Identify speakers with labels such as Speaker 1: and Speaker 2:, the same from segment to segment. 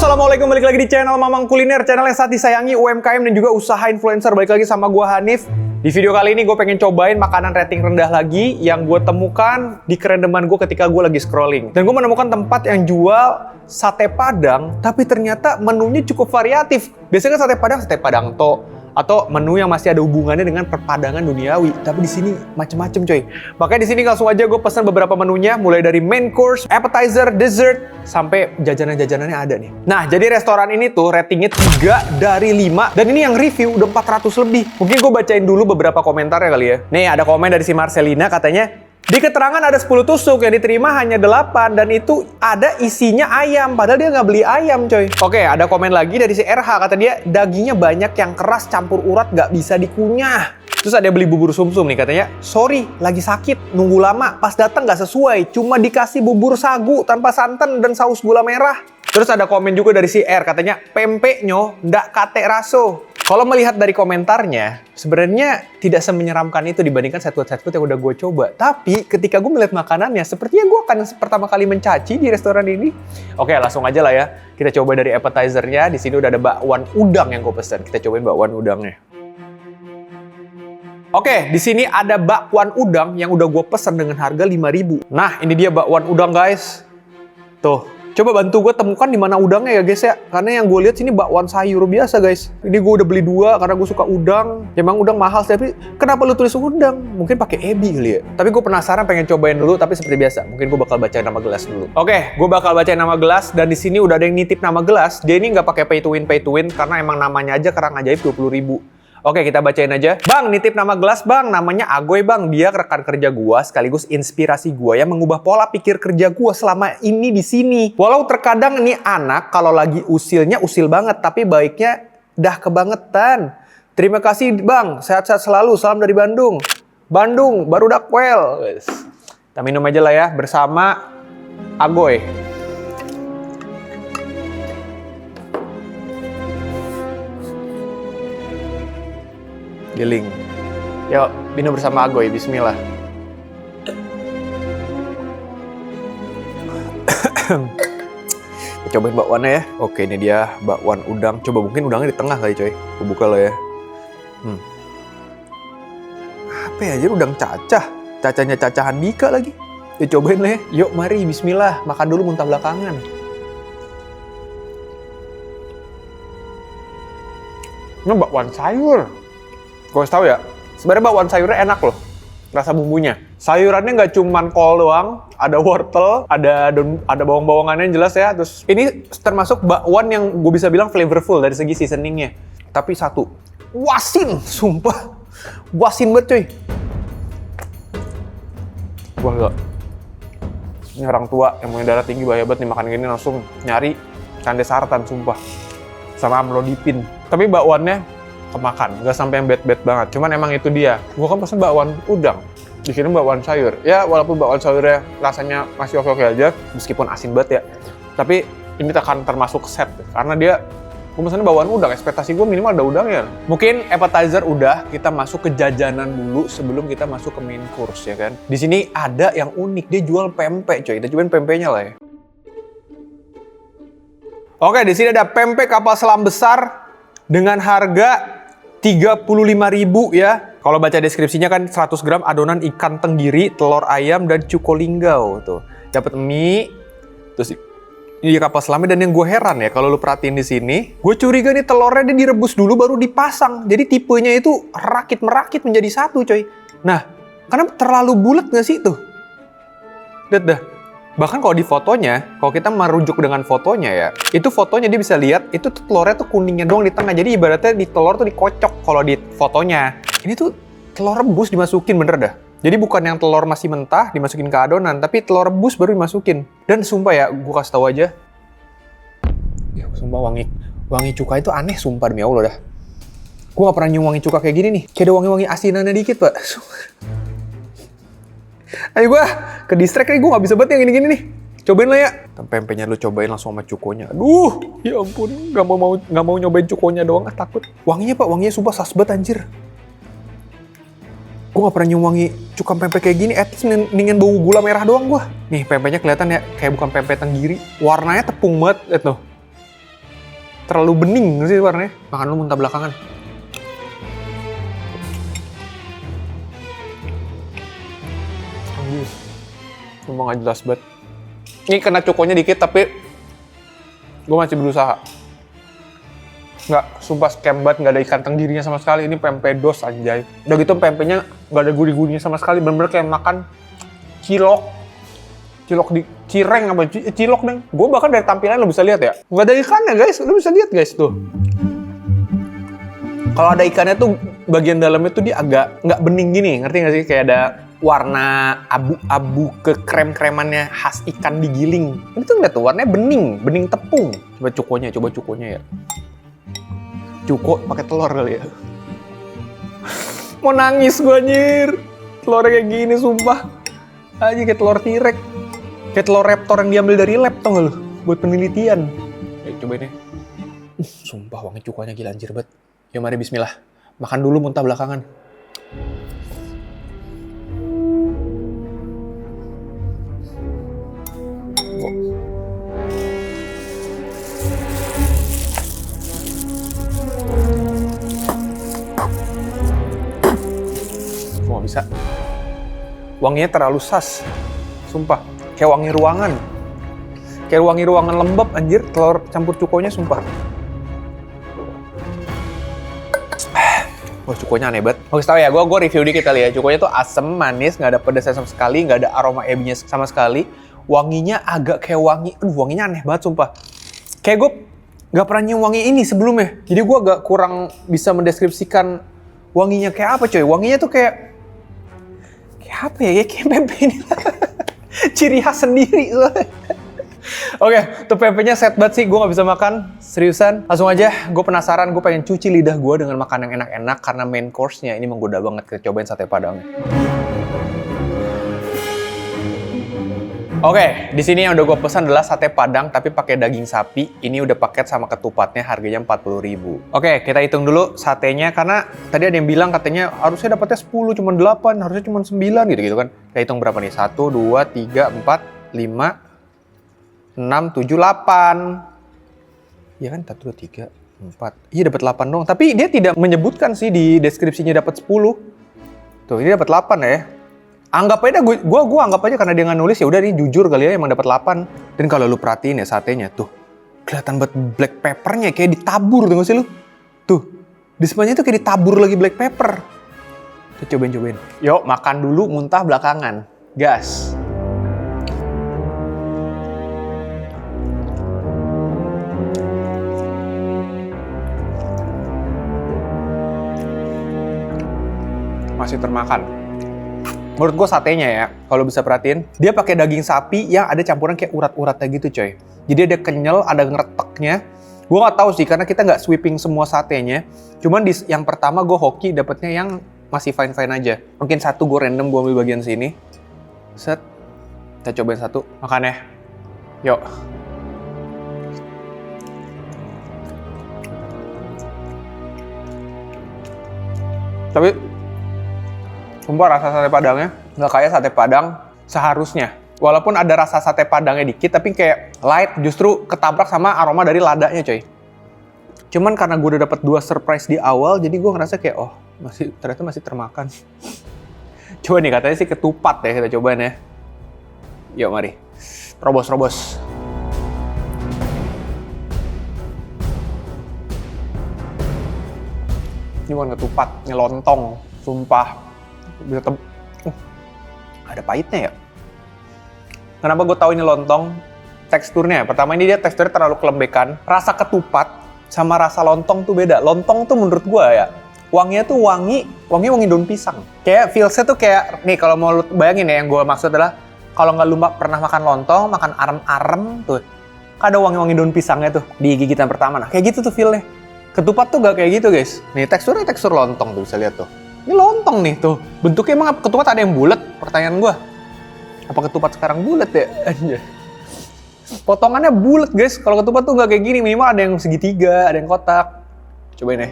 Speaker 1: Assalamualaikum, balik lagi di channel Mamang Kuliner, channel yang saat disayangi UMKM dan juga usaha influencer. Balik lagi sama gue Hanif. Di video kali ini gue pengen cobain makanan rating rendah lagi yang gue temukan di kerandoman gue ketika gue lagi scrolling. Dan gue menemukan tempat yang jual sate Padang, tapi ternyata menunya cukup variatif. Biasanya kan sate Padang to, atau menu yang masih ada hubungannya dengan perpadangan duniawi. Tapi di sini macem-macem coy. Makanya di sini langsung aja gue pesan beberapa menunya, mulai dari main course, appetizer, dessert, sampai jajanan-jajanannya ada nih. Nah, jadi restoran ini tuh ratingnya 3 dari 5, dan ini yang review udah 400 lebih. Mungkin gue bacain dulu beberapa komentarnya kali ya. Nih, ada komen dari si Marcelina katanya, di keterangan ada 10 tusuk, yang diterima hanya 8, dan itu ada isinya ayam, padahal dia nggak beli ayam coy. Oke, ada komen lagi dari si RH, kata dia dagingnya banyak yang keras campur urat nggak bisa dikunyah. Terus ada yang beli bubur sumsum nih, katanya sorry, lagi sakit, nunggu lama, pas datang nggak sesuai, cuma dikasih bubur sagu tanpa santan dan saus gula merah. Terus ada komen juga dari si R, katanya pempeknya ndak kate raso. Kalau melihat dari komentarnya, sebenarnya tidak semenyeramkan itu dibandingkan side food yang udah gue coba. Tapi ketika gue melihat makanannya, sepertinya gue akan pertama kali mencaci di restoran ini. Oke, langsung aja lah ya. Kita coba dari appetizernya. Di sini udah ada bakwan udang yang gue pesan. Kita cobain bakwan udangnya. Oke, di sini ada bakwan udang yang udah gue pesan dengan harga 5.000. Nah, ini dia bakwan udang guys. Tuh. Coba bantu gue temukan di mana udangnya ya guys ya. Karena yang gue lihat sini bakwan sayur biasa guys. Ini gue udah beli 2 karena gue suka udang. Emang udang mahal sih, tapi kenapa lu tulis udang? Mungkin pakai ebi kali ya. Tapi gue penasaran pengen cobain dulu, tapi seperti biasa. Mungkin gue bakal bacain nama gelas dulu. Oke, gue bakal bacain nama gelas, dan di sini udah ada yang nitip nama gelas. Dia ini nggak pakai pay to win karena emang namanya aja kerang ajaib 20.000. Oke, kita bacain aja. Bang, nitip nama gelas bang, namanya Agoy bang. Dia rekan kerja gua sekaligus inspirasi gua yang mengubah pola pikir kerja gua selama ini di sini. Walau terkadang ini anak kalau lagi usilnya usil banget, tapi baiknya dah kebangetan. Terima kasih bang, sehat-sehat selalu. Salam dari Bandung. Bandung, barudak well. Kita minum aja lah ya bersama Agoy. Giling. Yuk, minum bersama Agoy. Bismillah. Kita cobain bakwannya ya. Oke, ini dia bakwan udang. Coba mungkin udangnya di tengah kali coy. Gue buka lo ya. Apa ya, jadi udang cacah. Cacahnya cacahan Dika lagi. Ya cobain lah ya. Yuk, mari. Bismillah. Makan dulu, muntah belakangan. Ini bakwan sayur. Gue tahu ya, sebenarnya bakwan sayurnya enak loh, rasa bumbunya. Sayurannya nggak cuman kol doang, ada wortel, ada bawang-bawangannya yang jelas ya. Terus ini termasuk bakwan yang gue bisa bilang flavorful dari segi seasoningnya. Tapi satu, wasin, sumpah, wasin banget cuy. Wah gak, ini orang tua yang punya darah tinggi bahaya banget nih makan gini langsung nyari cande sartan sumpah, sama amlodipin. Tapi bakwannya kemakan, nggak sampai yang bad banget. Cuman emang itu dia. Gua kan pesen bakwan udang, di sini bakwan sayur. Ya walaupun bakwan sayurnya rasanya masih oke aja, meskipun asin banget ya. Tapi ini akan termasuk set, karena dia gua pesennya bakwan udang. Ekspektasi gua minimal ada udangnya. Mungkin appetizer udah, kita masuk ke jajanan dulu sebelum kita masuk ke main course ya kan. Di sini ada yang unik, dia jual pempek coy. Kita cobain pempeknya lah ya. Oke, di sini ada pempek kapal selam besar dengan harga 35.000 ya. Kalau baca deskripsinya kan 100 gram adonan ikan tenggiri, telur ayam, dan cuko linggau tuh. Dapat mie, terus ini kapal selamnya. Dan yang gue heran ya, kalau lu perhatiin di sini, gue curiga nih telurnya dia direbus dulu baru dipasang. Jadi tipenya itu merakit menjadi satu coy. Nah, karena terlalu bulat nggak sih tuh? Lihat dah. Bahkan kalau di fotonya, kalau kita merujuk dengan fotonya ya, itu fotonya dia bisa lihat, itu tuh telurnya tuh kuningnya doang di tengah. Jadi ibaratnya di telur tuh dikocok kalau di fotonya. Ini tuh telur rebus dimasukin bener dah. Jadi bukan yang telur masih mentah dimasukin ke adonan, tapi telur rebus baru dimasukin. Dan sumpah ya, gue kasih tahu aja. Ya sumpah wangi cuka itu aneh sumpah demi Allah dah. Gue gak pernah nyium wangi cuka kayak gini nih. Kayak ada wangi-wangi asinannya dikit pak. Ayo gue ke distract nih, gue gak bisa banget yang gini-gini nih. Cobain lah ya. Pempeknya lu cobain langsung sama cukonya. Aduh, ya ampun, gak mau nyobain cukonya doang, takut. Wanginya pak, wanginya sumpah sas banget anjir. Gue gak pernah nyium wangi cuka pempek kayak gini, at least mendingan bau gula merah doang gue. Nih pempeknya kelihatan ya, kayak bukan pempek tenggiri. Warnanya tepung banget, lihat tuh. terlalu bening sih warnanya. Makan lu muntah belakangan. Anjir. Cuma nggak jelas banget. Ini kena cukonya dikit tapi gue masih berusaha. Nggak, sumpah scam banget, nggak ada ikan tenggirinya sama sekali. Ini pempek dos anjay. Udah gitu pempeknya nggak ada gurih-gurihnya sama sekali. Bener-bener kayak makan cilok. Cilok di cireng apa cilok deng. Gue bahkan dari tampilan lo bisa lihat ya. Nggak ada ikannya guys, lo bisa lihat guys tuh. Kalau ada ikannya tuh bagian dalamnya tuh dia agak nggak bening gini, ngerti nggak sih? Kayak ada warna abu-abu ke krem-kremannya khas ikan digiling. Ini tuh lihat tuh warnanya bening tepung. Coba cukonya ya. Cuko pakai telur kali ya. Mau nangis gue anjir. Telurnya kayak gini sumpah. Aja kayak telur tirek. Kayak telur raptor yang diambil dari lab tau gak lu? Buat penelitian. Cobain ya. Sumpah wangi cukonya gila anjir banget. Yuk mari bismillah. Makan dulu muntah belakangan. Nggak bisa. Wanginya terlalu sas. Sumpah. Kayak wangi ruangan. Kayak wangi ruangan lembab anjir. Telur campur cukonya sumpah. Oh, cukonya aneh banget. Oke, tau ya, gue review dikit kali ya. Cukonya tuh asem, manis, nggak ada pedasnya sama sekali, nggak ada aroma ebinya sama sekali. Wanginya agak kayak wangi, wanginya aneh banget sumpah. Kayak gue nggak pernah nyium wangi ini sebelumnya. Jadi gue agak kurang bisa mendeskripsikan wanginya kayak apa coy. Wanginya tuh kayak apa ya? Kayak pempek ini. Ciri khas sendiri. Oke, tuh pempeknya set banget sih, gue gak bisa makan, seriusan. Langsung aja, gue penasaran, gue pengen cuci lidah gue dengan makan yang enak-enak karena main course-nya ini menggoda banget. Kita cobain sate padangnya. Oke, di sini yang udah gue pesan adalah sate padang tapi pakai daging sapi. Ini udah paket sama ketupatnya, harganya 40.000. Oke, kita hitung dulu satenya karena tadi ada yang bilang katanya harusnya dapatnya 10, cuma 8, harusnya cuma 9 gitu kan. Kita hitung berapa nih? 1, 2, 3, 4, 5, 6, 7, 8. Iya kan? 1, 2, 3, 4. Iya dapat 8 dong. Tapi dia tidak menyebutkan sih di deskripsinya dapat 10. Tuh, ini dapat 8 ya. Anggap aja gue anggap aja karena dia nggak nulis ya udah nih jujur kali ya emang dapat 8. Dan kalau lu perhatiin ya satenya tuh. Kelihatan banget black peppernya kayak ditabur tuh nggak sih lu? Tuh. Di semuanya tuh kayak ditabur lagi black pepper. Kita cobain. Yuk, makan dulu muntah belakangan. Gas. Masih termakan. Menurut gue satenya ya, kalau bisa perhatiin, dia pakai daging sapi yang ada campuran kayak urat-uratnya gitu coy. Jadi ada kenyal, ada ngereteknya. Gue nggak tahu sih karena kita nggak sweeping semua satenya. Cuman di yang pertama gue hoki dapetnya yang masih fine-fine aja. Mungkin satu gue random gue ambil bagian sini. Set. Kita cobain satu. Makan ya. Yuk. Tapi sumpah rasa sate padangnya nggak kayak sate padang seharusnya. Walaupun ada rasa sate padangnya dikit, tapi kayak light justru ketabrak sama aroma dari ladanya coy. Cuman karena gue udah dapet 2 surprise di awal, jadi gue ngerasa kayak ternyata masih termakan. Coba nih katanya sih ketupat ya, kita cobain ya. Yuk mari, robos. Ini bukan ketupat, ini lontong, sumpah. Bisa ada pahitnya ya. Kenapa gue tahu ini lontong? Teksturnya. Pertama ini dia teksturnya terlalu kelembekan. Rasa ketupat sama rasa lontong tuh beda. Lontong tuh menurut gue ya, wanginya tuh wangi daun pisang. Kayak feelsnya tuh kayak, nih kalau mau lu bayangin ya, yang gue maksud adalah kalau nggak lu pernah makan lontong, makan arem-arem tuh, ada wangi-wangi daun pisangnya tuh di gigitan pertama. Nah kayak gitu tuh feelnya. Ketupat tuh gak kayak gitu guys. Nih teksturnya tekstur lontong tuh, bisa lihat tuh. Ini lontong nih tuh. Bentuknya emang ketupat ada yang bulat? Pertanyaan gue. Apa ketupat sekarang bulat ya? Potongannya bulat guys. Kalau ketupat tuh nggak kayak gini. Minimal ada yang segitiga, ada yang kotak. Cobain ya.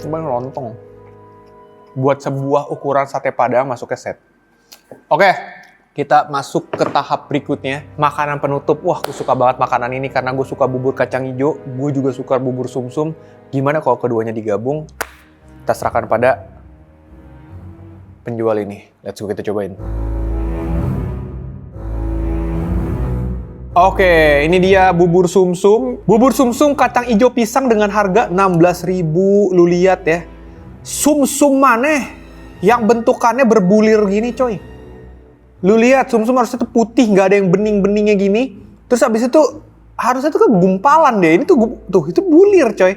Speaker 1: Cobain lontong. Buat sebuah ukuran sate padang masuknya set. Oke. Kita masuk ke tahap berikutnya, makanan penutup. Wah, gue suka banget makanan ini karena gue suka bubur kacang hijau, gue juga suka bubur sumsum. Gimana kalau keduanya digabung? Kita serahkan pada penjual ini. Let's go, kita cobain. Oke, ini dia bubur sumsum. Bubur sumsum kacang hijau pisang dengan harga 16.000. Lu lihat ya. Sumsum maneh yang bentukannya berbulir gini, coy. Lu lihat, sumsum harusnya tuh putih, nggak ada yang bening-beningnya gini. Terus abis itu, harusnya tuh gumpalan deh. Ini tuh itu bulir, coy.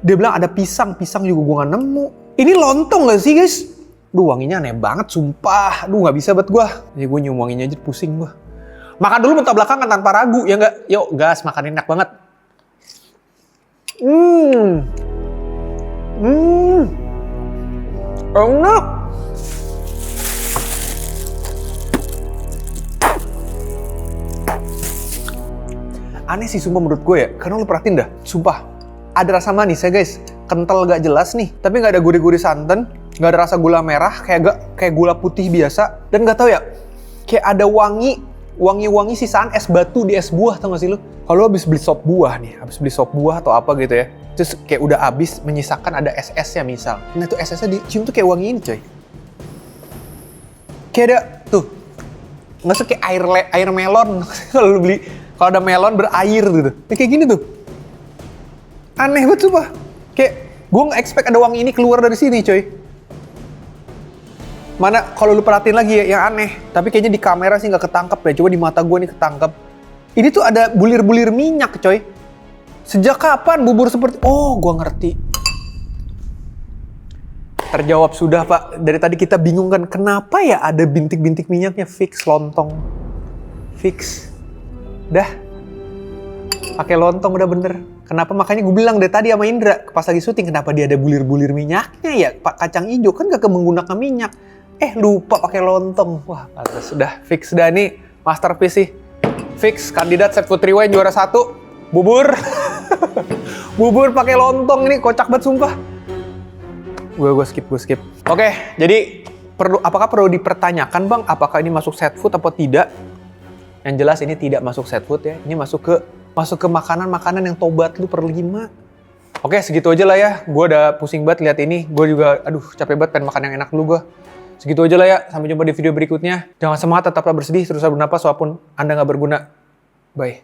Speaker 1: Dia bilang ada pisang juga gue nggak nemu. Ini lontong nggak sih, guys? Duh, wanginya aneh banget, sumpah. Duh, nggak bisa buat gue. Ya gue nyium wanginya aja pusing gue. Makan dulu bentar belakangan tanpa ragu, ya nggak? Yuk, gas, makan enak banget. Enak. Aneh sih sumpah menurut gue ya, karena lu perhatiin dah, sumpah. Ada rasa manis ya guys, kental gak jelas nih, tapi gak ada gurih-gurih santan, gak ada rasa gula merah, kayak gula putih biasa, dan gak tau ya, kayak ada wangi sisaan es batu di es buah, tau gak sih lu? Kalau habis beli sop buah nih, habis beli sop buah atau apa gitu ya, terus kayak udah habis menyisakan ada es-esnya misal, nah itu es-esnya dicium tuh kayak wangi ini coy. Kayak ada, tuh, nggak sih kayak air melon, kalau lu beli, kalau ada melon berair gitu. Kayak gini tuh. Aneh banget sumpah. Kayak gue nggak expect ada wangi ini keluar dari sini coy. Mana kalau lu perhatiin lagi ya yang aneh. Tapi kayaknya di kamera sih nggak ketangkep ya. Coba di mata gue nih ketangkep. Ini tuh ada bulir-bulir minyak coy. Sejak kapan bubur seperti... Oh, gue ngerti. Terjawab sudah Pak. Dari tadi kita bingung kan. Kenapa ya ada bintik-bintik minyaknya? Fix lontong. Fix. Dah, pakai lontong udah bener. Kenapa makanya gue bilang dari tadi sama Indra pas lagi syuting kenapa dia ada bulir-bulir minyaknya ya? Pak kacang hijau kan gak menggunakan minyak. Lupa pakai lontong. Wah, pantas sudah fix dah nih masterpiece sih. Fix kandidat Chef Food Rewind juara 1. Bubur. Bubur pakai lontong ini kocak banget sumpah. Gue skip. Oke, jadi apakah perlu dipertanyakan Bang apakah ini masuk set food atau tidak? Yang jelas ini tidak masuk set food ya. Ini masuk ke makanan-makanan yang tobat lu per 5. Oke, segitu aja lah ya. Gue udah pusing banget lihat ini. Gue juga, capek banget pengen makan yang enak dulu gue. Segitu aja lah ya. Sampai jumpa di video berikutnya. Jangan semangat, tetaplah bersedih, teruslah bernapas walaupun Anda nggak berguna. Bye.